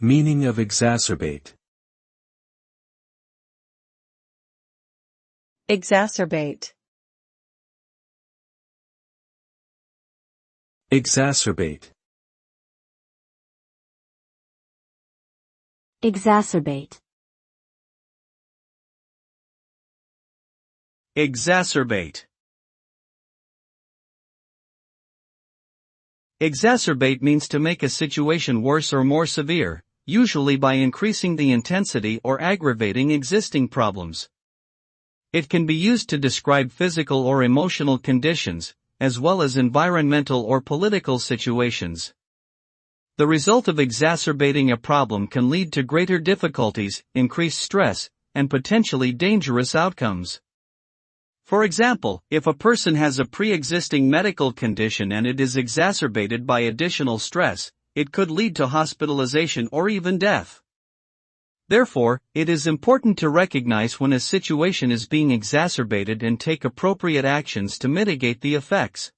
Meaning of exacerbate. Exacerbate. Exacerbate. Exacerbate. Exacerbate. Exacerbate means to make a situation worse or more severe, usually by increasing the intensity or aggravating existing problems. It can be used to describe physical or emotional conditions, as well as environmental or political situations. The result of exacerbating a problem can lead to greater difficulties, increased stress, and potentially dangerous outcomes. For example, if a person has a pre-existing medical condition and it is exacerbated by additional stress, it could lead to hospitalization or even death. Therefore, it is important to recognize when a situation is being exacerbated and take appropriate actions to mitigate the effects.